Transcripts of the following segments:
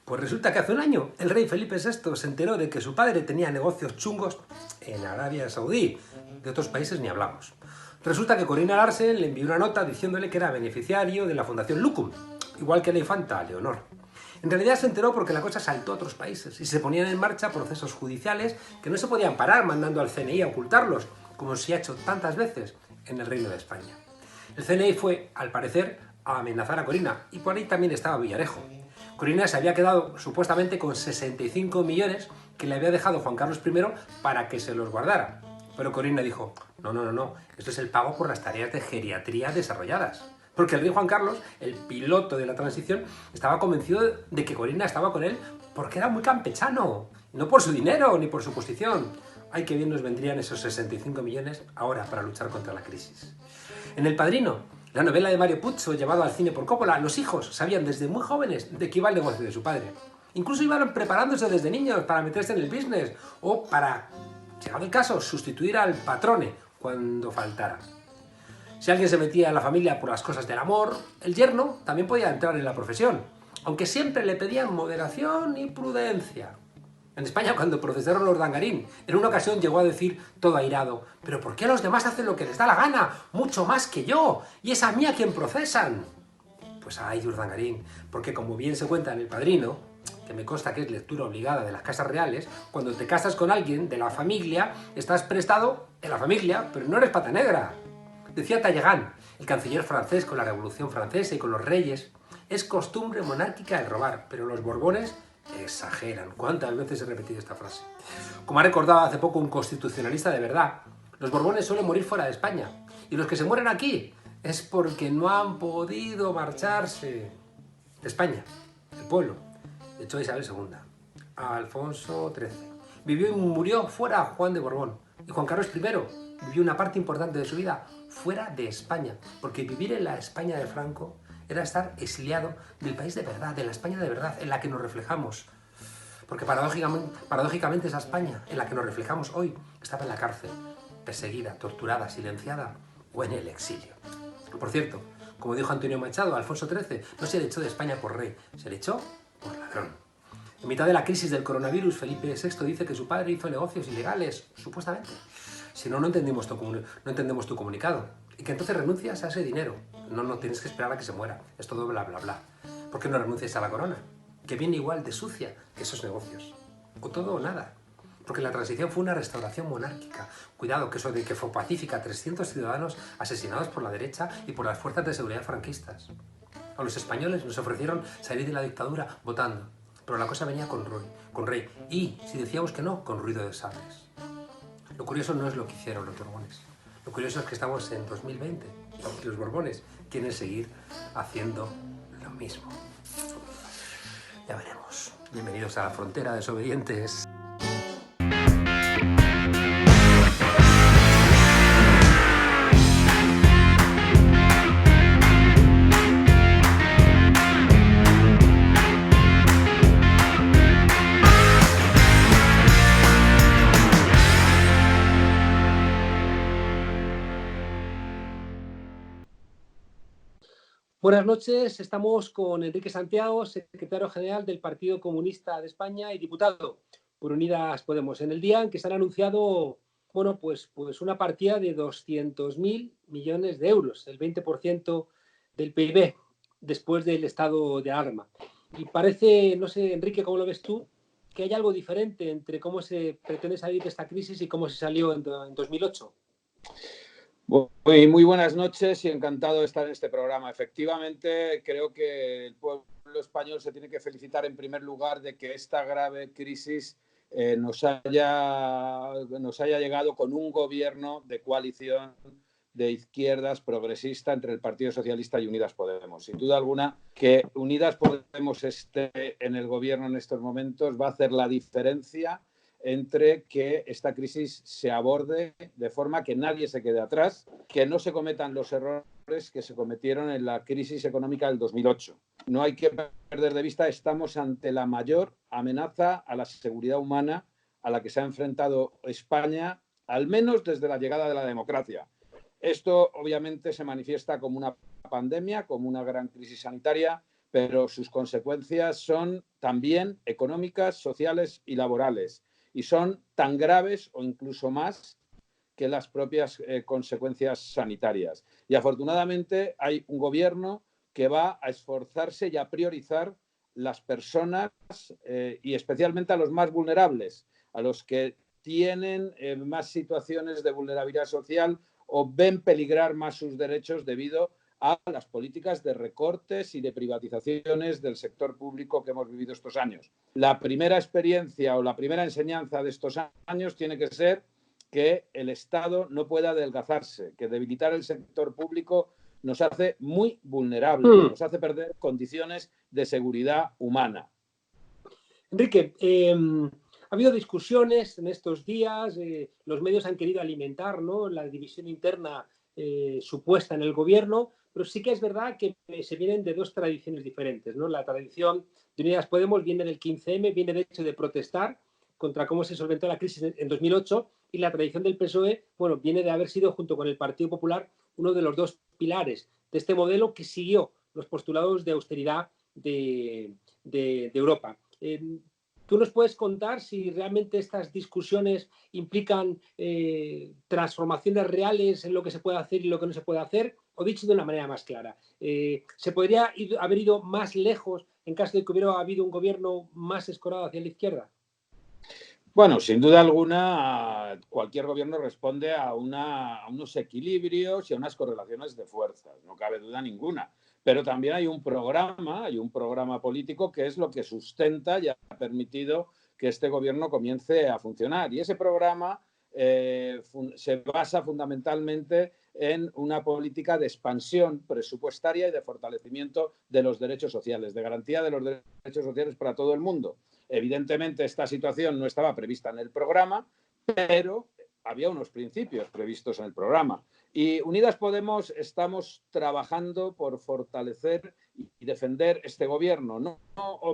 Pues resulta que hace un año el rey Felipe VI se enteró de que su padre tenía negocios chungos en Arabia Saudí. De otros países ni hablamos. Resulta que Corina Larsen le envió una nota diciéndole que era beneficiario de la Fundación Lucum, igual que la infanta Leonor. En realidad se enteró porque la cosa saltó a otros países y se ponían en marcha procesos judiciales que no se podían parar mandando al CNI a ocultarlos, como se ha hecho tantas veces en el Reino de España. El CNI fue, al parecer, a amenazar a Corina, y por ahí también estaba Villarejo. Corina se había quedado supuestamente con 65 millones que le había dejado Juan Carlos I para que se los guardara. Pero Corina dijo, no, esto es el pago por las tareas de geriatría desarrolladas. Porque el rey Juan Carlos, el piloto de la transición, estaba convencido de que Corina estaba con él porque era muy campechano, no por su dinero ni por su posición. Ay, qué bien nos vendrían esos 65 millones ahora para luchar contra la crisis. En El Padrino, la novela de Mario Puzo llevado al cine por Coppola, los hijos sabían desde muy jóvenes de qué iba el negocio de su padre. Incluso iban preparándose desde niños para meterse en el business o para, llegado el caso, sustituir al patrone cuando faltara. Si alguien se metía en la familia por las cosas del amor, el yerno también podía entrar en la profesión, aunque siempre le pedían moderación y prudencia. En España, cuando procesaron a Urdangarín, en una ocasión llegó a decir, todo airado, «¿Pero por qué los demás hacen lo que les da la gana? Mucho más que yo, y es a mí a quien procesan». Pues ay, Urdangarín, porque como bien se cuenta en El Padrino, que me consta que es lectura obligada de las casas reales, cuando te casas con alguien de la familia, estás prestado en la familia, pero no eres pata negra. Decía Talleyrand, el canciller francés con la Revolución Francesa y con los reyes, es costumbre monárquica el robar, pero los Borbones exageran. ¿Cuántas veces he repetido esta frase? Como ha recordado hace poco un constitucionalista de verdad, los Borbones suelen morir fuera de España, y los que se mueren aquí es porque no han podido marcharse de España, del pueblo. De hecho, Isabel II, Alfonso XIII, vivió y murió fuera Juan de Borbón, y Juan Carlos I vivió una parte importante de su vida fuera de España, porque vivir en la España de Franco era estar exiliado del país de verdad, de la España de verdad, en la que nos reflejamos. Porque paradójicamente esa España en la que nos reflejamos hoy estaba en la cárcel, perseguida, torturada, silenciada o en el exilio. Por cierto, como dijo Antonio Machado, Alfonso XIII no se le echó de España por rey, se le echó por ladrón. En mitad de la crisis del coronavirus, Felipe VI dice que su padre hizo negocios ilegales, supuestamente. Si no, no entendemos tu comunicado. Y que entonces renuncias a ese dinero. No tienes que esperar a que se muera. Es todo bla, bla, bla. ¿Por qué no renuncias a la corona? Que viene igual de sucia que esos negocios. O todo o nada. Porque la transición fue una restauración monárquica. Cuidado, que eso de que fue pacífica, 300 ciudadanos asesinados por la derecha y por las fuerzas de seguridad franquistas. A los españoles nos ofrecieron salir de la dictadura votando. Pero la cosa venía con rey. Y, si decíamos que no, con ruido de sables. Lo curioso no es lo que hicieron los Borbones. Lo curioso es que estamos en 2020 y los Borbones quieren seguir haciendo lo mismo. Ya veremos. Bienvenidos a la frontera, desobedientes. Buenas noches, estamos con Enrique Santiago, secretario general del Partido Comunista de España y diputado por Unidas Podemos, en el día en que se han anunciado, bueno, pues una partida de 200.000 millones de euros, el 20% del PIB, después del estado de alarma. Y parece, no sé, Enrique, ¿cómo lo ves tú?, que hay algo diferente entre cómo se pretende salir de esta crisis y cómo se salió en 2008. Muy buenas noches y encantado de estar en este programa. Efectivamente, creo que el pueblo español se tiene que felicitar en primer lugar de que esta grave crisis nos haya llegado con un gobierno de coalición de izquierdas progresista entre el Partido Socialista y Unidas Podemos. Sin duda alguna, que Unidas Podemos esté en el gobierno en estos momentos va a hacer la diferencia entre que esta crisis se aborde de forma que nadie se quede atrás, que no se cometan los errores que se cometieron en la crisis económica del 2008. No hay que perder de vista, estamos ante la mayor amenaza a la seguridad humana a la que se ha enfrentado España, al menos desde la llegada de la democracia. Esto obviamente se manifiesta como una pandemia, como una gran crisis sanitaria, pero sus consecuencias son también económicas, sociales y laborales, y son tan graves o incluso más que las propias consecuencias sanitarias. Y afortunadamente hay un gobierno que va a esforzarse y a priorizar las personas y especialmente a los más vulnerables, a los que tienen más situaciones de vulnerabilidad social o ven peligrar más sus derechos debido a las políticas de recortes y de privatizaciones del sector público que hemos vivido estos años. La primera experiencia o la primera enseñanza de estos años tiene que ser que el Estado no puede adelgazarse, que debilitar el sector público nos hace muy vulnerables, nos hace perder condiciones de seguridad humana. Enrique, ha habido discusiones en estos días, los medios han querido alimentar, ¿no?, la división interna supuesta en el gobierno, pero sí que es verdad que se vienen de dos tradiciones diferentes, ¿no? La tradición de Unidas Podemos viene del 15M, viene de hecho de protestar contra cómo se solventó la crisis en 2008, y la tradición del PSOE, bueno, viene de haber sido, junto con el Partido Popular, uno de los dos pilares de este modelo que siguió los postulados de austeridad de Europa. ¿Tú nos puedes contar si realmente estas discusiones implican transformaciones reales en lo que se puede hacer y lo que no se puede hacer? O dicho de una manera más clara, ¿se podría haber ido más lejos en caso de que hubiera habido un gobierno más escorado hacia la izquierda? Bueno, sin duda alguna, cualquier gobierno responde a unos equilibrios y a unas correlaciones de fuerzas, no cabe duda ninguna. Pero también hay un programa político que es lo que sustenta y ha permitido que este gobierno comience a funcionar. Y ese programa se basa fundamentalmente en una política de expansión presupuestaria y de fortalecimiento de los derechos sociales, de garantía de los derechos sociales para todo el mundo. Evidentemente, esta situación no estaba prevista en el programa, pero había unos principios previstos en el programa. Y Unidas Podemos estamos trabajando por fortalecer y defender este gobierno. No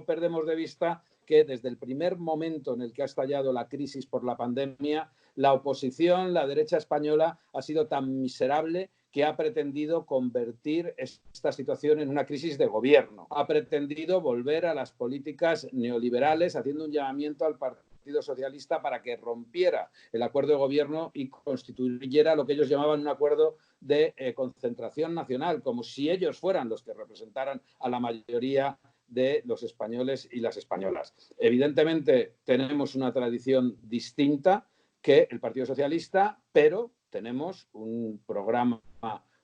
perdemos de vista que desde el primer momento en el que ha estallado la crisis por la pandemia, la oposición, la derecha española, ha sido tan miserable que ha pretendido convertir esta situación en una crisis de gobierno. Ha pretendido volver a las políticas neoliberales, haciendo un llamamiento al Partido Socialista para que rompiera el acuerdo de gobierno y constituyera lo que ellos llamaban un acuerdo de concentración nacional, como si ellos fueran los que representaran a la mayoría de los españoles y las españolas. Evidentemente tenemos una tradición distinta que el Partido Socialista, pero tenemos un programa,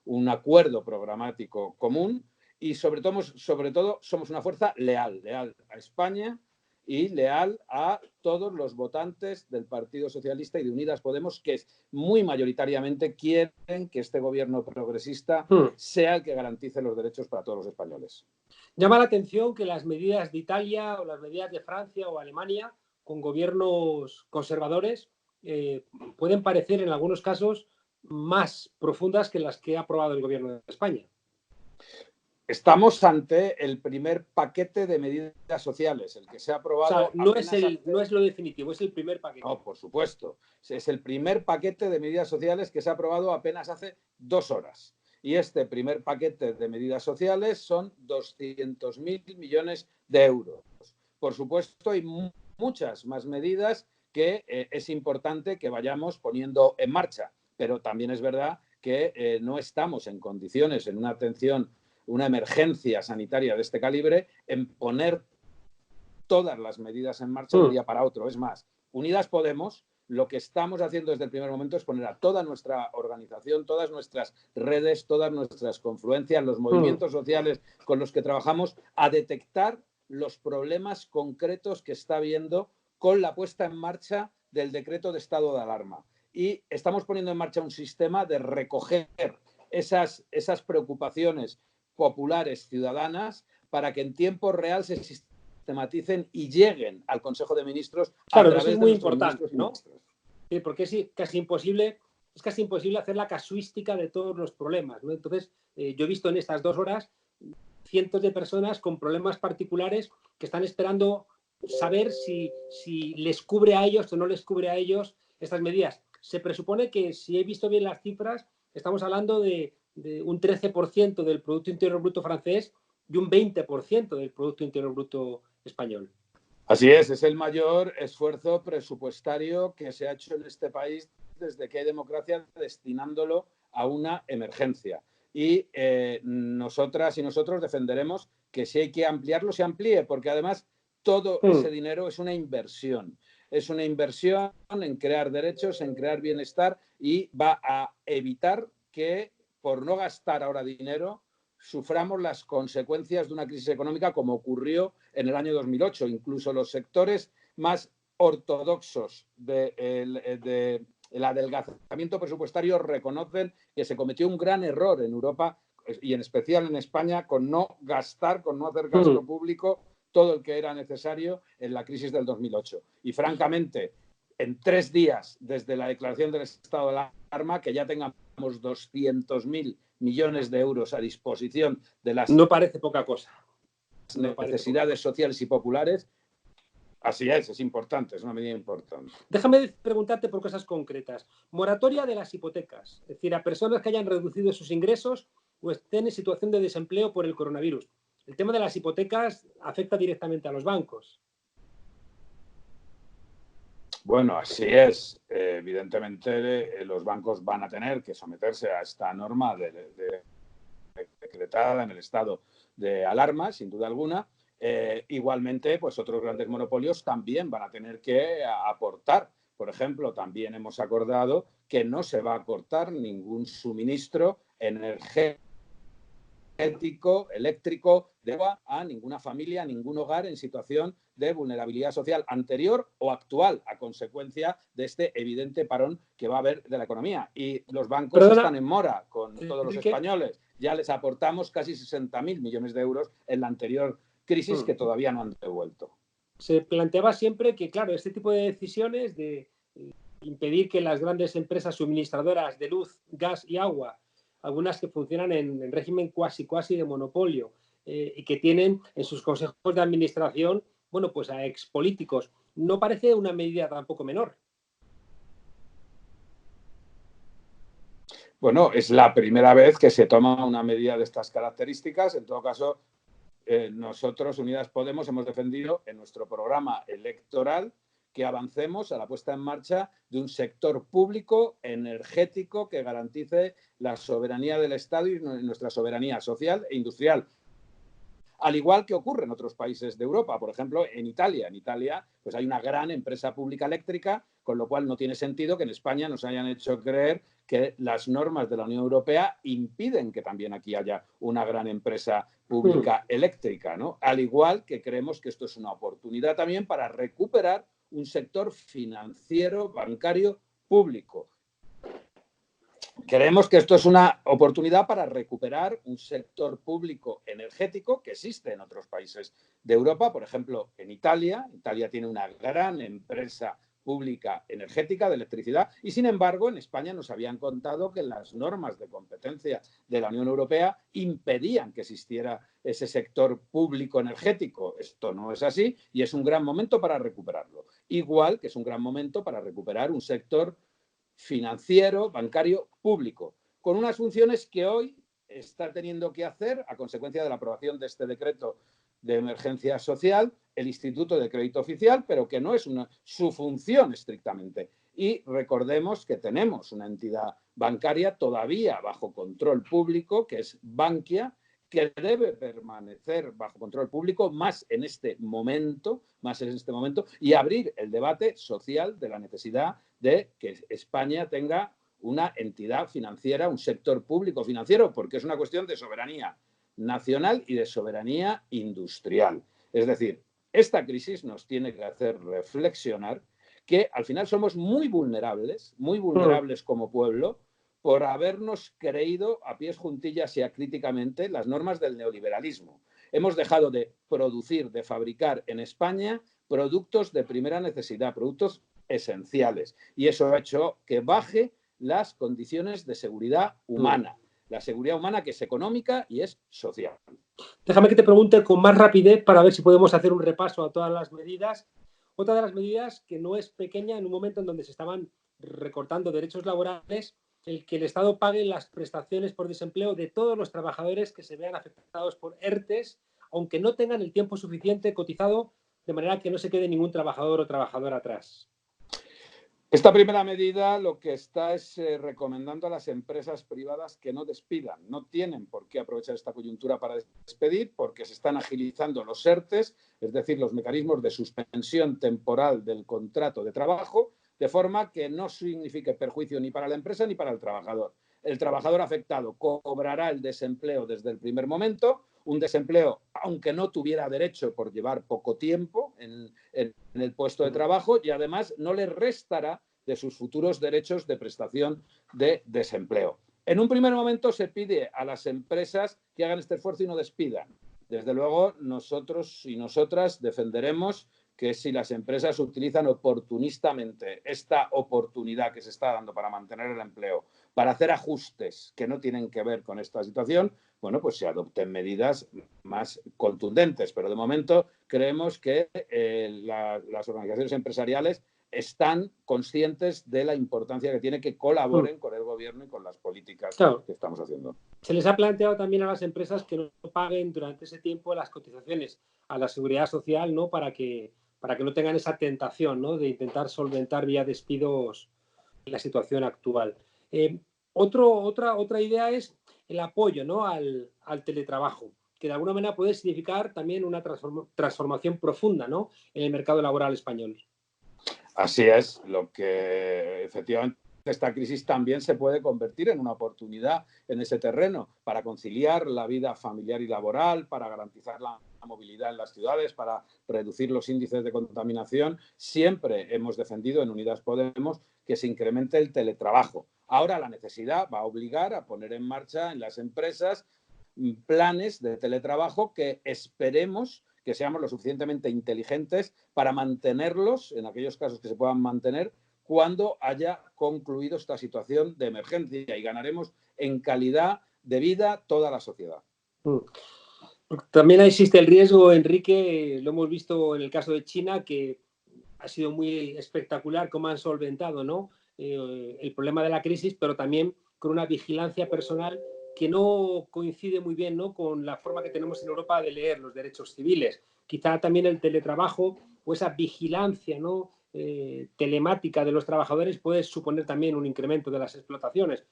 un acuerdo programático común y sobre todo somos una fuerza leal a España y leal a todos los votantes del Partido Socialista y de Unidas Podemos, que muy mayoritariamente quieren que este gobierno progresista sea el que garantice los derechos para todos los españoles. Llama la atención que las medidas de Italia o las medidas de Francia o Alemania, con gobiernos conservadores, pueden parecer en algunos casos más profundas que las que ha aprobado el gobierno de España. Estamos ante el primer paquete de medidas sociales, el que se ha aprobado. O sea, no es lo definitivo, es el primer paquete. No, por supuesto. Es el primer paquete de medidas sociales que se ha aprobado apenas hace 2 horas. Y este primer paquete de medidas sociales son 200.000 millones de euros. Por supuesto, hay muchas más medidas que es importante que vayamos poniendo en marcha, pero también es verdad que no estamos en condiciones, en una emergencia sanitaria de este calibre, en poner todas las medidas en marcha de un día para otro. Es más, Unidas Podemos, lo que estamos haciendo desde el primer momento es poner a toda nuestra organización, todas nuestras redes, todas nuestras confluencias, los movimientos sociales con los que trabajamos, a detectar los problemas concretos que está habiendo con la puesta en marcha del decreto de estado de alarma. Y estamos poniendo en marcha un sistema de recoger esas preocupaciones populares ciudadanas para que en tiempo real se sistematicen y lleguen al Consejo de Ministros. Claro, eso es muy importante, ¿no? Porque es casi imposible hacer la casuística de todos los problemas, ¿no? Entonces, yo he visto en estas 2 horas cientos de personas con problemas particulares que están esperando saber si les cubre a ellos o no les cubre a ellos estas medidas. Se presupone que, si he visto bien las cifras, estamos hablando de un 13% del Producto Interior Bruto francés y un 20% del Producto Interior Bruto español. Así es el mayor esfuerzo presupuestario que se ha hecho en este país desde que hay democracia, destinándolo a una emergencia. Y nosotras y nosotros defenderemos que si hay que ampliarlo, se amplíe, porque además todo ese dinero es una inversión. Es una inversión en crear derechos, en crear bienestar, y va a evitar que, por no gastar ahora dinero, suframos las consecuencias de una crisis económica como ocurrió en el año 2008. Incluso los sectores más ortodoxos del adelgazamiento presupuestario reconocen que se cometió un gran error en Europa y en especial en España con no gastar, con no hacer gasto público todo el que era necesario en la crisis del 2008. Y francamente, en 3 días desde la declaración del estado de alarma, que ya tengamos 200.000 millones de euros a disposición de las no parece poca cosa. Necesidades sociales y populares. Así es importante, es una medida importante. Déjame preguntarte por cosas concretas. Moratoria de las hipotecas, es decir, a personas que hayan reducido sus ingresos o estén en situación de desempleo por el coronavirus. El tema de las hipotecas afecta directamente a los bancos. Bueno, así es. Evidentemente, los bancos van a tener que someterse a esta norma decretada en el estado de alarma, sin duda alguna. Igualmente, pues otros grandes monopolios también van a tener que aportar. Por ejemplo, también hemos acordado que no se va a cortar ningún suministro energético, eléctrico, de agua a ninguna familia, a ningún hogar en situación de vulnerabilidad social anterior o actual a consecuencia de este evidente parón que va a haber de la economía. Y los bancos están en mora con todos los españoles. Ya les aportamos casi 60.000 millones de euros en la anterior crisis que todavía no han devuelto. Se planteaba siempre que, claro, este tipo de decisiones de impedir que las grandes empresas suministradoras de luz, gas y agua, algunas que funcionan en régimen cuasi de monopolio y que tienen en sus consejos de administración, bueno, pues a expolíticos, no parece una medida tampoco menor. Bueno, es la primera vez que se toma una medida de estas características. En todo caso, nosotros, Unidas Podemos, hemos defendido en nuestro programa electoral que avancemos a la puesta en marcha de un sector público energético que garantice la soberanía del Estado y nuestra soberanía social e industrial. Al igual que ocurre en otros países de Europa, por ejemplo, en Italia. En Italia pues hay una gran empresa pública eléctrica, con lo cual no tiene sentido que en España nos hayan hecho creer que las normas de la Unión Europea impiden que también aquí haya una gran empresa pública eléctrica, ¿no? Al igual que creemos que esto es una oportunidad también para recuperar un sector financiero, bancario, público. Creemos que esto es una oportunidad para recuperar un sector público energético que existe en otros países de Europa. Por ejemplo, en Italia. Italia tiene una gran empresa pública energética de electricidad y, sin embargo, en España nos habían contado que las normas de competencia de la Unión Europea impedían que existiera ese sector público energético. Esto no es así y es un gran momento para recuperarlo. Igual que es un gran momento para recuperar un sector financiero, bancario, público, con unas funciones que hoy está teniendo que hacer, a consecuencia de la aprobación de este decreto de emergencia social, el Instituto de Crédito Oficial, pero que no es su función estrictamente. Y recordemos que tenemos una entidad bancaria todavía bajo control público, que es Bankia, que debe permanecer bajo control público más en este momento, y abrir el debate social de la necesidad de que España tenga una entidad financiera, un sector público financiero, porque es una cuestión de soberanía nacional y de soberanía industrial. Es decir, esta crisis nos tiene que hacer reflexionar que al final somos muy vulnerables como pueblo, por habernos creído a pies juntillas y acríticamente las normas del neoliberalismo. Hemos dejado de producir, de fabricar en España productos de primera necesidad, productos esenciales. Y eso ha hecho que baje las condiciones de seguridad humana. La seguridad humana que es económica y es social. Déjame que te pregunte con más rapidez para ver si podemos hacer un repaso a todas las medidas. Otra de las medidas que no es pequeña en un momento en donde se estaban recortando derechos laborales el que el Estado pague las prestaciones por desempleo de todos los trabajadores que se vean afectados por ERTES, aunque no tengan el tiempo suficiente cotizado, de manera que no se quede ningún trabajador o trabajadora atrás. Esta primera medida lo que está es recomendando a las empresas privadas que no despidan. No tienen por qué aprovechar esta coyuntura para despedir porque se están agilizando los ERTES, es decir, los mecanismos de suspensión temporal del contrato de trabajo, de forma que no signifique perjuicio ni para la empresa ni para el trabajador. El trabajador afectado cobrará el desempleo desde el primer momento, un desempleo aunque no tuviera derecho por llevar poco tiempo en el puesto de trabajo, y además no le restará de sus futuros derechos de prestación de desempleo. En un primer momento se pide a las empresas que hagan este esfuerzo y no despidan. Desde luego, nosotros y nosotras defenderemos que si las empresas utilizan oportunistamente esta oportunidad que se está dando para mantener el empleo, para hacer ajustes que no tienen que ver con esta situación, bueno, pues se adopten medidas más contundentes. Pero de momento creemos que las organizaciones empresariales están conscientes de la importancia que tiene que colaboren con el gobierno y con las políticas que estamos haciendo. Se les ha planteado también a las empresas que no paguen durante ese tiempo las cotizaciones a la seguridad social, ¿no? Para que no tengan esa tentación, ¿no? De intentar solventar vía despidos la situación actual. Otra idea es el apoyo, ¿no? al teletrabajo, que de alguna manera puede significar también una transformación profunda, ¿no? En el mercado laboral español. Así es, lo que efectivamente esta crisis también se puede convertir en una oportunidad en ese terreno para conciliar la vida familiar y laboral, para garantizar la movilidad en las ciudades, para reducir los índices de contaminación. Siempre hemos defendido en Unidas Podemos que se incremente el teletrabajo. Ahora la necesidad va a obligar a poner en marcha en las empresas planes de teletrabajo que esperemos que seamos lo suficientemente inteligentes para mantenerlos, en aquellos casos que se puedan mantener, cuando haya concluido esta situación de emergencia, y ganaremos en calidad de vida toda la sociedad. También existe el riesgo, Enrique, lo hemos visto en el caso de China, que ha sido muy espectacular cómo han solventado, ¿no? El problema de la crisis, pero también con una vigilancia personal que no coincide muy bien, ¿no? Con la forma que tenemos en Europa de leer los derechos civiles. Quizá también el teletrabajo o esa vigilancia, ¿no? Telemática de los trabajadores puede suponer también un incremento de las explotaciones.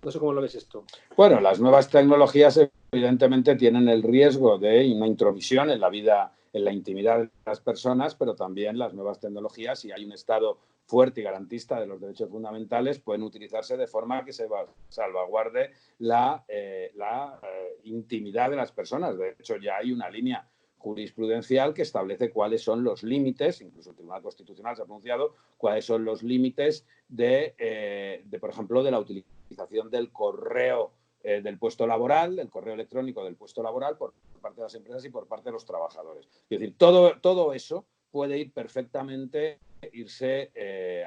No sé cómo lo ves esto. Bueno, las nuevas tecnologías evidentemente tienen el riesgo de una intromisión en la vida, en la intimidad de las personas, pero también las nuevas tecnologías, si hay un Estado fuerte y garantista de los derechos fundamentales, pueden utilizarse de forma que se salvaguarde la intimidad de las personas. De hecho, ya hay una línea jurisprudencial que establece cuáles son los límites, incluso el Tribunal Constitucional se ha pronunciado, cuáles son los límites de por ejemplo, de la utilización del correo del puesto laboral, del correo electrónico del puesto laboral por parte de las empresas y por parte de los trabajadores. Es decir, todo eso puede ir perfectamente, irse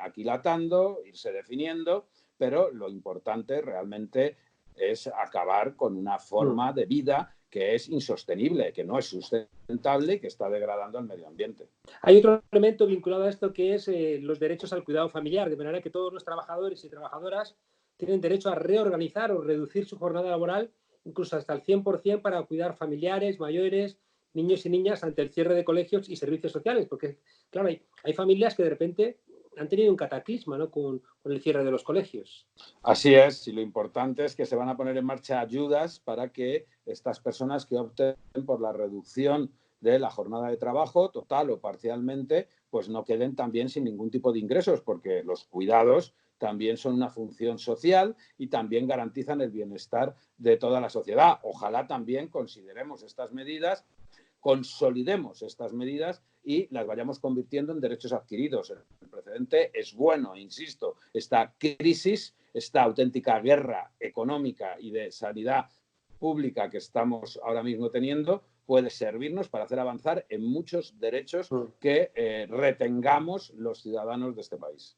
aquilatando, irse definiendo, pero lo importante realmente es acabar con una forma de vida que es insostenible, que no es sustentable y que está degradando el medio ambiente. Hay otro elemento vinculado a esto que es los derechos al cuidado familiar, de manera que todos los trabajadores y trabajadoras tienen derecho a reorganizar o reducir su jornada laboral incluso hasta el 100% para cuidar familiares, mayores, niños y niñas ante el cierre de colegios y servicios sociales, porque claro, hay familias que de repente han tenido un cataclisma, ¿no? con el cierre de los colegios. Así es, y lo importante es que se van a poner en marcha ayudas para que estas personas que opten por la reducción de la jornada de trabajo, total o parcialmente, pues no queden también sin ningún tipo de ingresos, porque los cuidados también son una función social y también garantizan el bienestar de toda la sociedad. Ojalá también consideremos estas medidas, consolidemos estas medidas y las vayamos convirtiendo en derechos adquiridos. El precedente es bueno, insisto, esta crisis, esta auténtica guerra económica y de sanidad pública que estamos ahora mismo teniendo puede servirnos para hacer avanzar en muchos derechos que retengamos los ciudadanos de este país.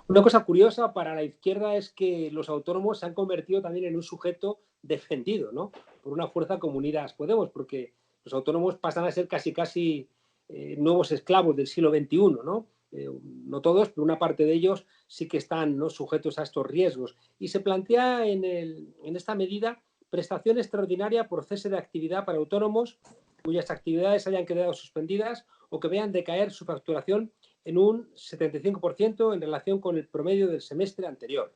Una cosa curiosa para la izquierda es que los autónomos se han convertido también en un sujeto defendido, ¿no? Por una fuerza como Unidas Podemos, porque los autónomos pasan a ser casi nuevos esclavos del siglo XXI, ¿no? no todos, pero una parte de ellos sí que están, ¿no?, sujetos a estos riesgos. Y se plantea en esta medida prestación extraordinaria por cese de actividad para autónomos cuyas actividades hayan quedado suspendidas o que vean decaer su facturación en un 75% en relación con el promedio del semestre anterior.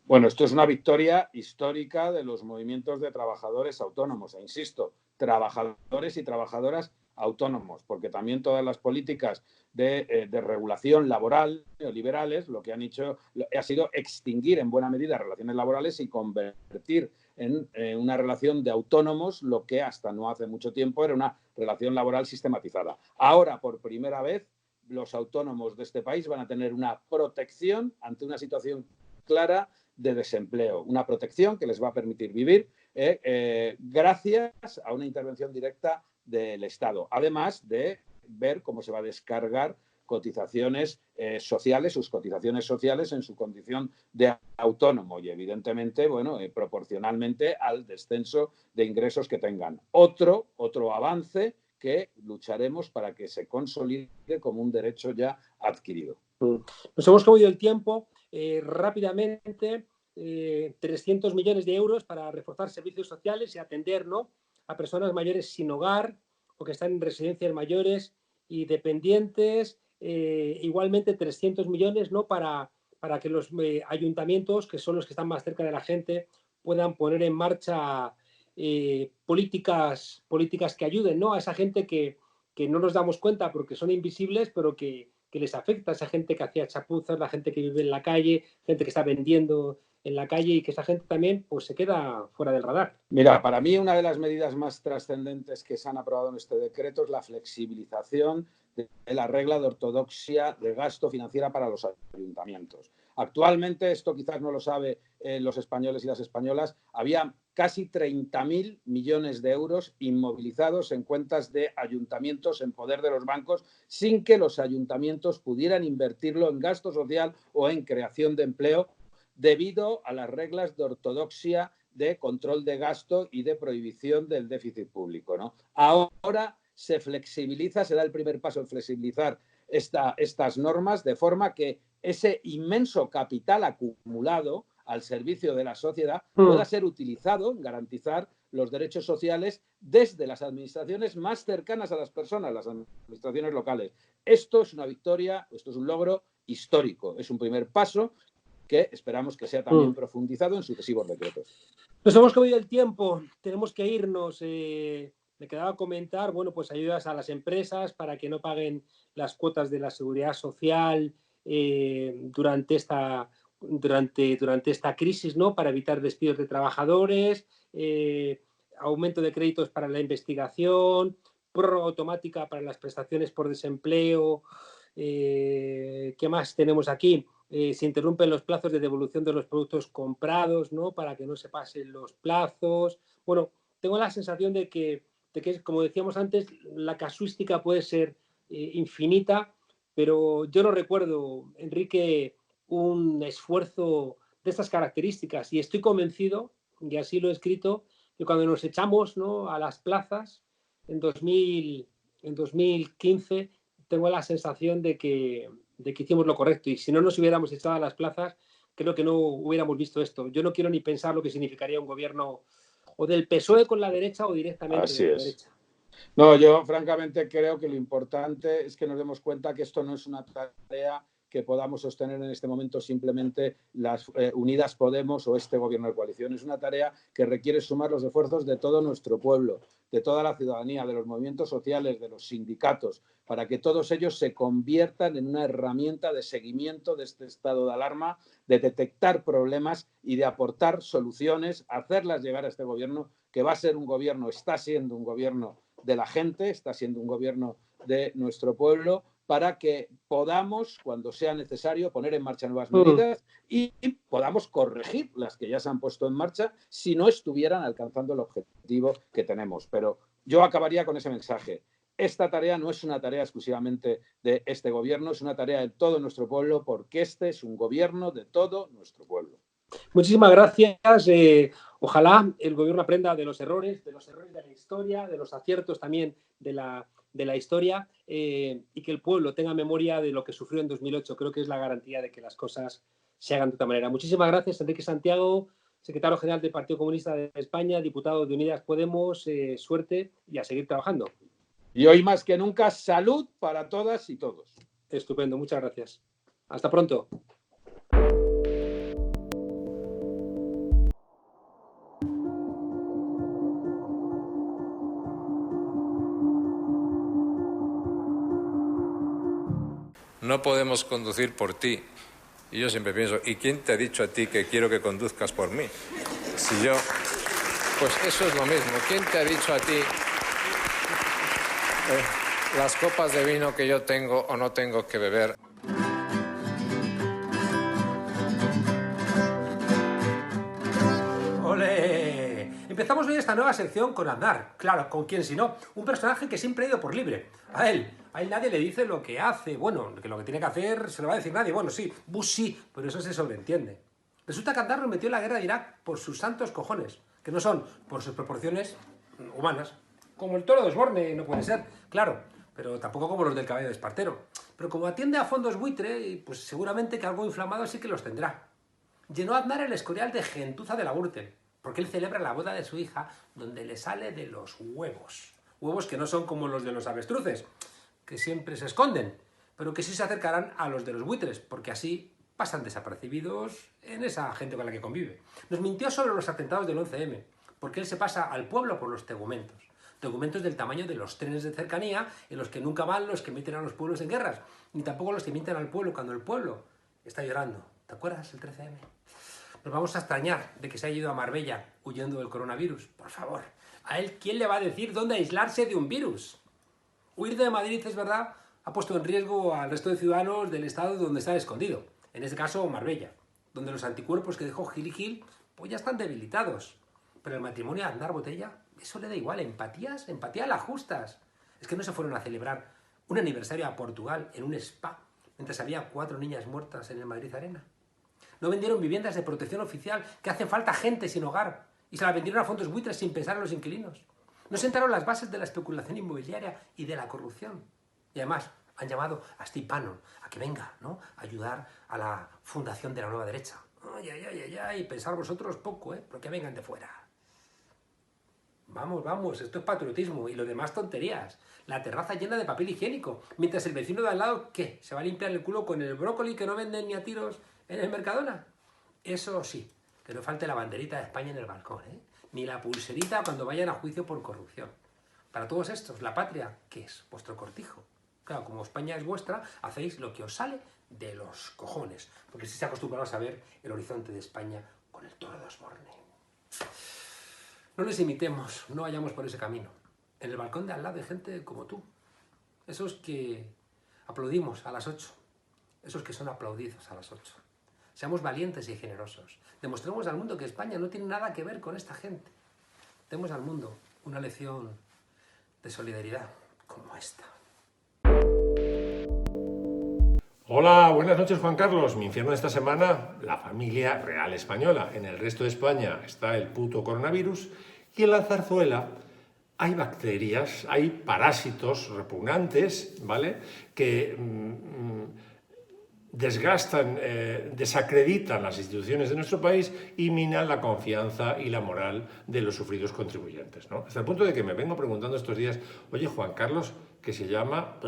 Bueno, esto es una victoria histórica de los movimientos de trabajadores autónomos, e insisto, trabajadores y trabajadoras autónomos, porque también todas las políticas de regulación laboral neoliberales lo que han hecho ha sido extinguir en buena medida relaciones laborales y convertir en una relación de autónomos lo que hasta no hace mucho tiempo era una relación laboral sistematizada. Ahora, por primera vez, los autónomos de este país van a tener una protección ante una situación clara de desempleo, una protección que les va a permitir vivir gracias a una intervención directa del Estado, además de ver cómo se va a descargar cotizaciones sociales, sus cotizaciones sociales en su condición de autónomo y evidentemente, bueno, proporcionalmente al descenso de ingresos que tengan. Otro avance que lucharemos para que se consolide como un derecho ya adquirido. Nos hemos comido el tiempo rápidamente. 300 millones de euros para reforzar servicios sociales y atender, ¿no?, a personas mayores sin hogar o que están en residencias mayores y dependientes. Igualmente 300 millones, ¿no?, para que los ayuntamientos, que son los que están más cerca de la gente, puedan poner en marcha políticas que ayuden, ¿no?, a esa gente que no nos damos cuenta porque son invisibles, pero que les afecta, a esa gente que hacía chapuzas, la gente que vive en la calle, gente que está vendiendo en la calle y que esa gente también pues se queda fuera del radar. Mira, para mí una de las medidas más trascendentes que se han aprobado en este decreto es la flexibilización de la regla de ortodoxia de gasto financiera para los ayuntamientos. Actualmente, esto quizás no lo saben los españoles y las españolas, había casi 30.000 millones de euros inmovilizados en cuentas de ayuntamientos en poder de los bancos sin que los ayuntamientos pudieran invertirlo en gasto social o en creación de empleo debido a las reglas de ortodoxia de control de gasto y de prohibición del déficit público, ¿no? Ahora se flexibiliza, se da el primer paso en flexibilizar estas normas de forma que ese inmenso capital acumulado al servicio de la sociedad pueda ser utilizado en garantizar los derechos sociales desde las administraciones más cercanas a las personas, las administraciones locales. Esto es una victoria, esto es un logro histórico, es un primer paso que esperamos que sea también profundizado en sucesivos decretos. Nos hemos comido el tiempo, tenemos que irnos. Me quedaba comentar, bueno, pues ayudas a las empresas para que no paguen las cuotas de la seguridad social durante esta crisis, ¿no?, para evitar despidos de trabajadores, aumento de créditos para la investigación, prórroga automática para las prestaciones por desempleo. ¿Qué más tenemos aquí? Se interrumpen los plazos de devolución de los productos comprados, ¿no?, para que no se pasen los plazos. Bueno, tengo la sensación de que, como decíamos antes, la casuística puede ser infinita, pero yo no recuerdo, Enrique, un esfuerzo de estas características y estoy convencido, y así lo he escrito, que cuando nos echamos, ¿no?, a las plazas en 2015, tengo la sensación de que hicimos lo correcto y si no nos hubiéramos echado a las plazas, creo que no hubiéramos visto esto. Yo no quiero ni pensar lo que significaría un gobierno o del PSOE con la derecha o directamente Así de la es. derecha. No, yo francamente creo que lo importante es que nos demos cuenta que esto no es una tarea que podamos sostener en este momento simplemente las Unidas Podemos o este gobierno de coalición. Es una tarea que requiere sumar los esfuerzos de todo nuestro pueblo, de toda la ciudadanía, de los movimientos sociales, de los sindicatos, para que todos ellos se conviertan en una herramienta de seguimiento de este estado de alarma, de detectar problemas y de aportar soluciones, hacerlas llegar a este gobierno, que va a ser un gobierno, está siendo un gobierno de la gente, está siendo un gobierno de nuestro pueblo, para que podamos, cuando sea necesario, poner en marcha nuevas medidas y podamos corregir las que ya se han puesto en marcha si no estuvieran alcanzando el objetivo que tenemos. Pero yo acabaría con ese mensaje. Esta tarea no es una tarea exclusivamente de este gobierno, es una tarea de todo nuestro pueblo, porque este es un gobierno de todo nuestro pueblo. Muchísimas gracias. Ojalá el gobierno aprenda de los errores de la historia, de los aciertos también de la historia, y que el pueblo tenga memoria de lo que sufrió en 2008. Creo que es la garantía de que las cosas se hagan de otra manera. Muchísimas gracias, Enrique Santiago, secretario general del Partido Comunista de España, diputado de Unidas Podemos. Suerte y a seguir trabajando. Y hoy más que nunca, salud para todas y todos. Estupendo, muchas gracias. Hasta pronto. No podemos conducir por ti. Y yo siempre pienso, ¿y quién te ha dicho a ti que quiero que conduzcas por mí? Si yo... Pues eso es lo mismo. ¿Quién te ha dicho a ti las copas de vino que yo tengo o no tengo que beber? ¡Ole! Empezamos hoy esta nueva sección con Aznar. Claro, ¿con quién si no? Un personaje que siempre ha ido por libre. A él nadie le dice lo que hace. Bueno, que lo que tiene que hacer se lo va a decir nadie. Bueno, sí, Bush sí, pero eso se sobreentiende. Resulta que Aznar nos metió en la guerra de Irak por sus santos cojones, que no son por sus proporciones humanas. Como el toro de Osborne, no puede ser, claro, pero tampoco como los del caballo de Espartero. Pero como atiende a fondos buitre, pues seguramente que algo inflamado sí que los tendrá. Llenó Aznar el Escorial de gentuza de la Gürtel, porque él celebra la boda de su hija, donde le sale de los huevos. Huevos que no son como los de los avestruces, que siempre se esconden, pero que sí se acercarán a los de los buitres, porque así pasan desapercibidos en esa gente con la que convive. Nos mintió sobre los atentados del 11M, porque él se pasa al pueblo por los tegumentos. Tegumentos del tamaño de los trenes de cercanía, en los que nunca van los que meten a los pueblos en guerras, ni tampoco los que mienten al pueblo cuando el pueblo está llorando. ¿Te acuerdas el 13M? Nos vamos a extrañar de que se haya ido a Marbella huyendo del coronavirus. Por favor, ¿a él quién le va a decir dónde aislarse de un virus? Huir de Madrid, es verdad, ha puesto en riesgo al resto de ciudadanos del estado donde está escondido. En este caso, Marbella, donde los anticuerpos que dejó Gil y Gil pues ya están debilitados. Pero el matrimonio de Aznar Botella, eso le da igual. Empatías las justas. Es que no se fueron a celebrar un aniversario a Portugal en un spa mientras había 4 niñas muertas en el Madrid Arena. No vendieron viviendas de protección oficial, que hacen falta gente sin hogar, y se las vendieron a fondos buitres sin pensar en los inquilinos. No sentaron las bases de la especulación inmobiliaria y de la corrupción. Y además han llamado a Steve Bannon a que venga, ¿no?, a ayudar a la fundación de la nueva derecha. Ay, pensar vosotros poco, pero que vengan de fuera. Vamos, esto es patriotismo y lo demás tonterías. La terraza llena de papel higiénico, mientras el vecino de al lado, ¿qué? ¿Se va a limpiar el culo con el brócoli que no venden ni a tiros en el Mercadona? Eso sí, que no falte la banderita de España en el balcón, ni la pulserita cuando vayan a juicio por corrupción. Para todos estos, la patria, ¿qué es? Vuestro cortijo. Claro, como España es vuestra, hacéis lo que os sale de los cojones, porque si se acostumbrados a ver el horizonte de España con el toro de Osborne. No les imitemos, no vayamos por ese camino. En el balcón de al lado hay gente como tú. Esos que aplaudimos a las 8. Esos que son aplaudidos a las 8. Seamos valientes y generosos. Demostremos al mundo que España no tiene nada que ver con esta gente. Demos al mundo una lección de solidaridad como esta. Hola, buenas noches, Juan Carlos. Mi infierno de esta semana, la familia real española. En el resto de España está el puto coronavirus y en la zarzuela hay bacterias, hay parásitos repugnantes, ¿vale?, que desgastan, desacreditan las instituciones de nuestro país y minan la confianza y la moral de los sufridos contribuyentes, ¿no? Hasta el punto de que me vengo preguntando estos días, oye, Juan Carlos, que se llama...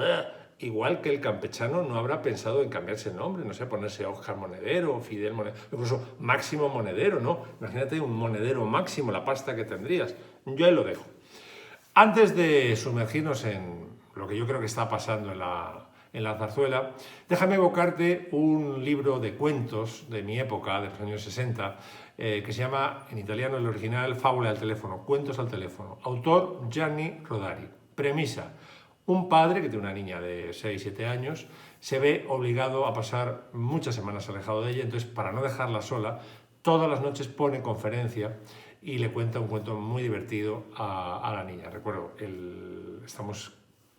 Igual que el campechano no habrá pensado en cambiarse el nombre, no sé, ponerse Óscar Monedero, Fidel Monedero, incluso Máximo Monedero, ¿no? Imagínate un monedero máximo, la pasta que tendrías. Yo ahí lo dejo. Antes de sumergirnos en lo que yo creo que está pasando en la zarzuela, déjame evocarte un libro de cuentos de mi época, de los años 60, que se llama, en italiano el original, Fábula al teléfono, Cuentos al teléfono. Autor Gianni Rodari. Premisa: un padre que tiene una niña de 6-7 años se ve obligado a pasar muchas semanas alejado de ella, entonces para no dejarla sola, todas las noches pone conferencia y le cuenta un cuento muy divertido a la niña. Recuerdo, estamos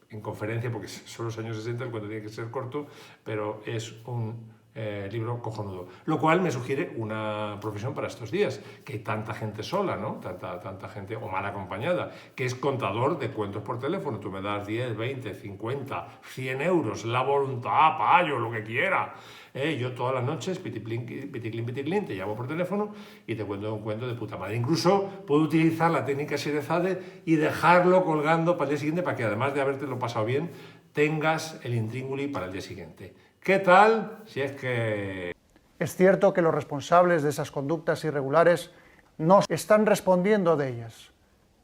en conferencia porque son los años 60, el cuento tiene que ser corto, pero es un Libro cojonudo. Lo cual me sugiere una profesión para estos días, que hay tanta gente sola, ¿no? Tanta gente o mal acompañada, que es contador de cuentos por teléfono. Tú me das 10, 20, 50, 100 euros, la voluntad, payo, lo que quiera. Yo todas las noches, piticlin, te llamo por teléfono y te cuento un cuento de puta madre. Incluso puedo utilizar la técnica Sherezade y dejarlo colgando para el día siguiente para que, además de habértelo pasado bien, tengas el intríngulis para el día siguiente. ¿Qué tal? Si es que... Es cierto que los responsables de esas conductas irregulares no están respondiendo de ellas.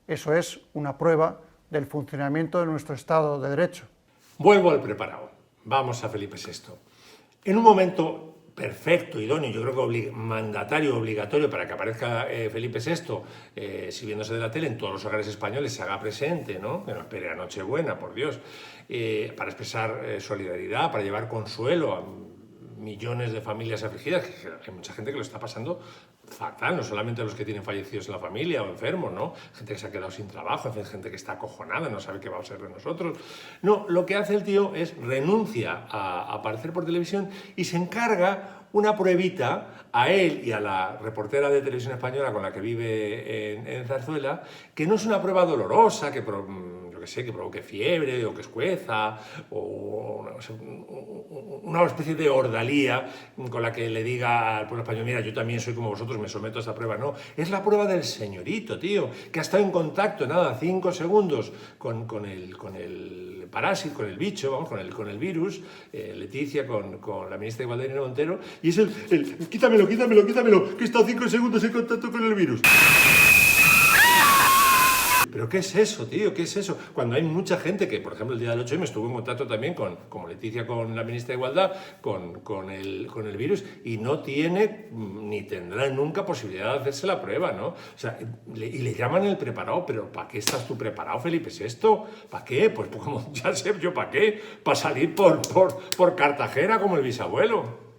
Eso es una prueba del funcionamiento de nuestro Estado de Derecho. Vuelvo al preparado. Vamos a Felipe VI. En un momento perfecto, idóneo, yo creo que mandatario, obligatorio para que aparezca Felipe VI, sirviéndose de la tele en todos los hogares españoles, se haga presente, ¿no? Que no espere a Nochebuena, por Dios, para expresar solidaridad, para llevar consuelo a millones de familias afligidas, que hay mucha gente que lo está pasando fatal, no solamente los que tienen fallecidos en la familia o enfermos, ¿no? Gente que se ha quedado sin trabajo, gente que está acojonada, no sabe qué va a ser de nosotros. No, lo que hace el tío es renuncia a aparecer por televisión y se encarga una pruebita a él y a la reportera de Televisión Española con la que vive en Zarzuela, que no es una prueba dolorosa, que provoque fiebre o que escueza, o una especie de ordalía con la que le diga al pueblo español, mira, yo también soy como vosotros, me someto a esta prueba. No, es la prueba del señorito, tío, que ha estado en contacto, 5 segundos con el parásito, con el bicho, vamos, con el virus, Leticia, con la ministra de Igualdad, Irene Montero, y es el quítamelo, que he estado 5 segundos en contacto con el virus. ¿Pero qué es eso, tío? ¿Qué es eso? Cuando hay mucha gente que, por ejemplo, el día del 8M estuvo en contacto también como Leticia, con la ministra de Igualdad, con el virus, y no tiene ni tendrá nunca posibilidad de hacerse la prueba, ¿no? O sea, y le llaman el preparado, pero ¿para qué estás tú preparado, Felipe VI? ¿Para qué? Pues como ya sé yo, ¿para qué? ¿Para salir por Cartagena como el bisabuelo?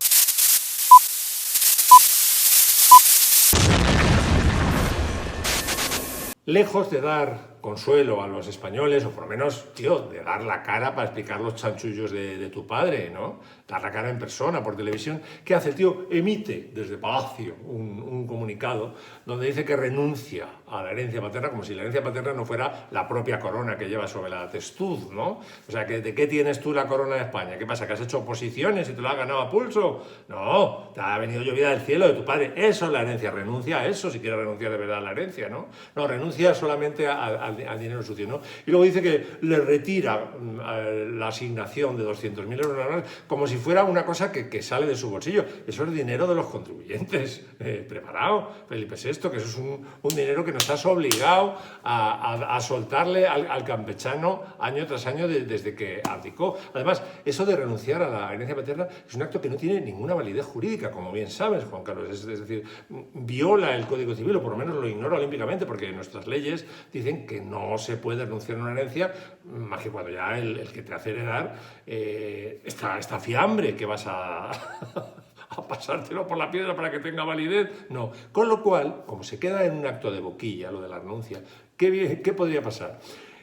Lejos de dar consuelo a los españoles, o por lo menos, tío, de dar la cara para explicar los chanchullos de tu padre, ¿no? Dar la cara en persona, por televisión. ¿Qué hace el tío? Emite desde Palacio un comunicado donde dice que renuncia a la herencia paterna, como si la herencia paterna no fuera la propia corona que lleva sobre la testuz, ¿no? O sea, ¿de qué tienes tú la corona de España? ¿Qué pasa? ¿Que has hecho oposiciones y te lo has ganado a pulso? No, te ha venido llovida del cielo de tu padre. Eso es la herencia. Renuncia a eso si quieres renunciar de verdad a la herencia, ¿no? No, renuncia solamente al dinero sucio, ¿no? Y luego dice que le retira la asignación de 200.000 euros anuales como si fuera una cosa que sale de su bolsillo. Eso es dinero de los contribuyentes. Preparado, Felipe VI, que eso es un dinero que nos has obligado a soltarle al campechano año tras año desde que abdicó. Además, eso de renunciar a la herencia paterna es un acto que no tiene ninguna validez jurídica, como bien sabes, Juan Carlos. Es decir, viola el Código Civil, o por lo menos lo ignora olímpicamente, porque nuestras leyes dicen que no se puede renunciar a una herencia más que cuando ya el que te hace heredar esta fiambre que vas a pasártelo por la piedra para que tenga validez. No. Con lo cual, como se queda en un acto de boquilla, lo de la renuncia, ¿qué podría pasar?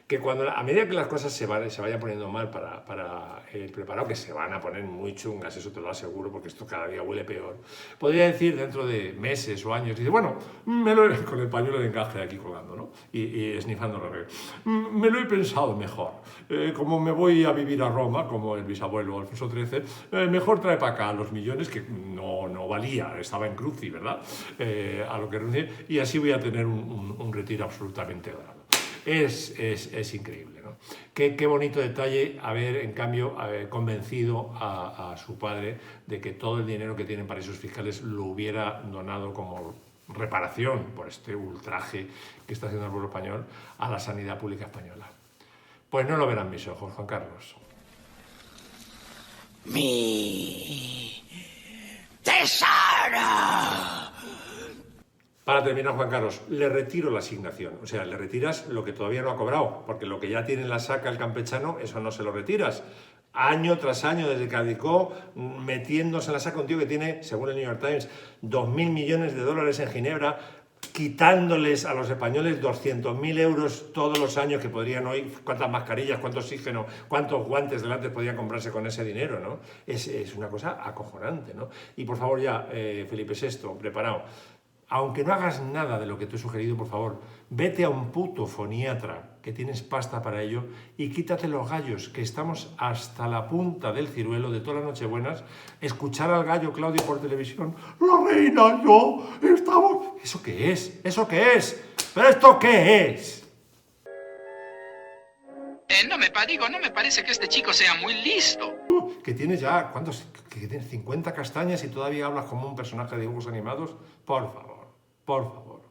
Que a medida que las cosas se vayan poniendo mal para el preparado, que se van a poner muy chungas, eso te lo aseguro, porque esto cada día huele peor, podría decir dentro de meses o años, dice, bueno, con el pañuelo de encaje aquí colgando, ¿no? Y esnifando los reyes. Me lo he pensado mejor. Como me voy a vivir a Roma, como el bisabuelo Alfonso XIII, mejor trae para acá los millones que no valía, estaba en cruci, ¿verdad? A lo que renuncié, y así voy a tener un retiro absolutamente dorado. Es increíble, ¿no? Qué bonito detalle haber, en cambio, convencido a su padre de que todo el dinero que tienen paraísos fiscales lo hubiera donado como reparación por este ultraje que está haciendo el pueblo español a la sanidad pública española. Pues no lo verán mis ojos, Juan Carlos. Mi tesoro. Para terminar, Juan Carlos, le retiro la asignación. O sea, le retiras lo que todavía no ha cobrado, porque lo que ya tiene en la saca el campechano, eso no se lo retiras. Año tras año, desde que abdicó, metiéndose en la saca un tío que tiene, según el New York Times, 2.000 millones de dólares en Ginebra, quitándoles a los españoles 200.000 euros todos los años que podrían hoy, cuántas mascarillas, cuánto oxígeno, cuántos guantes delante podrían comprarse con ese dinero, ¿no? Es una cosa acojonante, ¿no? Y por favor ya, Felipe VI, preparado, aunque no hagas nada de lo que te he sugerido, por favor, vete a un puto foniatra, que tienes pasta para ello, y quítate los gallos, que estamos hasta la punta del ciruelo de todas las nochebuenas, escuchar al gallo Claudio por televisión, la reina, yo, estamos... ¿Eso qué es? ¿Eso qué es? ¿Pero esto qué es? No me parece que este chico sea muy listo. Que tienes ya, ¿cuántos? Que tienes 50 castañas y todavía hablas como un personaje de dibujos animados. Por favor, por favor.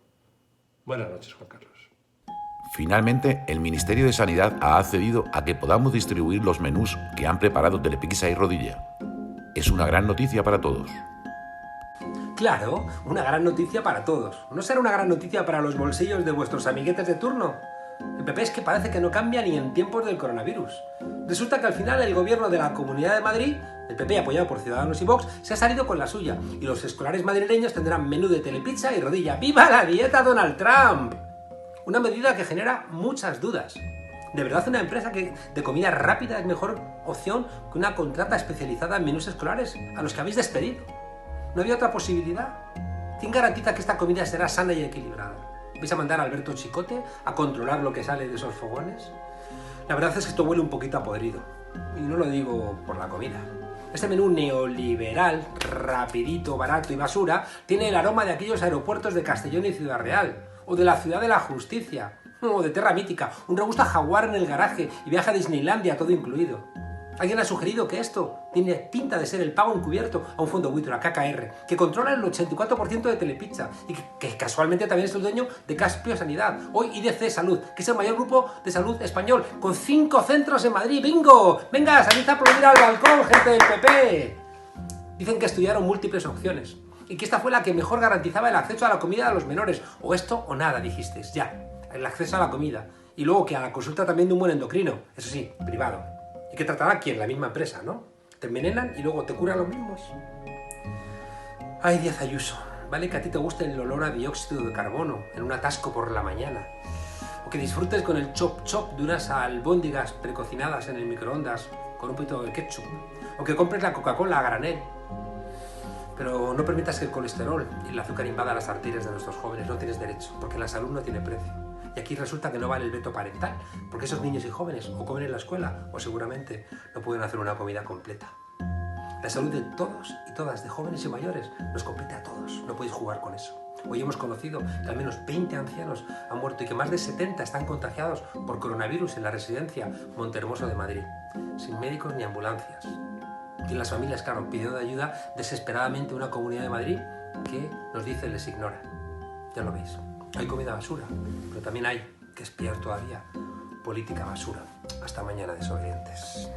Buenas noches, Juan Carlos. Finalmente, el Ministerio de Sanidad ha accedido a que podamos distribuir los menús que han preparado Telepizza y Rodilla. Es una gran noticia para todos. Claro, una gran noticia para todos. ¿No será una gran noticia para los bolsillos de vuestros amiguetes de turno? El PP es que parece que no cambia ni en tiempos del coronavirus. Resulta que al final el gobierno de la Comunidad de Madrid, el PP apoyado por Ciudadanos y Vox, se ha salido con la suya y los escolares madrileños tendrán menú de Telepizza y Rodilla. ¡Viva la dieta Donald Trump! Una medida que genera muchas dudas. ¿De verdad una empresa de comida rápida es mejor opción que una contrata especializada en menús escolares a los que habéis despedido? ¿No había otra posibilidad? ¿Quién garantiza que esta comida será sana y equilibrada? ¿Vais a mandar a Alberto Chicote a controlar lo que sale de esos fogones? La verdad es que esto huele un poquito a podrido. Y no lo digo por la comida. Este menú neoliberal, rapidito, barato y basura, tiene el aroma de aquellos aeropuertos de Castellón y Ciudad Real, o de la Ciudad de la Justicia, o de Terra Mítica, un robusta jaguar en el garaje y viaje a Disneylandia, todo incluido. Alguien ha sugerido que esto tiene pinta de ser el pago encubierto a un fondo buitre, a KKR, que controla el 84% de Telepizza y que casualmente también es el dueño de Caspio Sanidad, hoy IDC Salud, que es el mayor grupo de salud español, con 5 centros en Madrid. ¡Bingo! ¡Venga, salid a aplaudir al balcón, gente del PP! Dicen que estudiaron múltiples opciones y que esta fue la que mejor garantizaba el acceso a la comida de los menores. O esto o nada, dijisteis, ya, el acceso a la comida. Y luego que a la consulta también de un buen endocrino, eso sí, privado. ¿Y que tratará quién? La misma empresa, ¿no? Te envenenan y luego te curan los mismos. Ay, Díaz Ayuso, vale que a ti te guste el olor a dióxido de carbono en un atasco por la mañana. O que disfrutes con el chop chop de unas albóndigas precocinadas en el microondas con un poquito de ketchup. O que compres la Coca-Cola a granel. Pero no permitas que el colesterol y el azúcar invada las arterias de nuestros jóvenes. No tienes derecho, porque la salud no tiene precio. Y aquí resulta que no vale el veto parental, porque esos niños y jóvenes o comen en la escuela o seguramente no pueden hacer una comida completa. La salud de todos y todas, de jóvenes y mayores, nos compete a todos. No podéis jugar con eso. Hoy hemos conocido que al menos 20 ancianos han muerto y que más de 70 están contagiados por coronavirus en la residencia Montehermoso de Madrid, sin médicos ni ambulancias. Y las familias, claro, pidiendo ayuda desesperadamente a una Comunidad de Madrid que nos dice les ignora. Ya lo veis. Hay comida basura, pero también hay, que es peor todavía, política basura. Hasta mañana, desobedientes.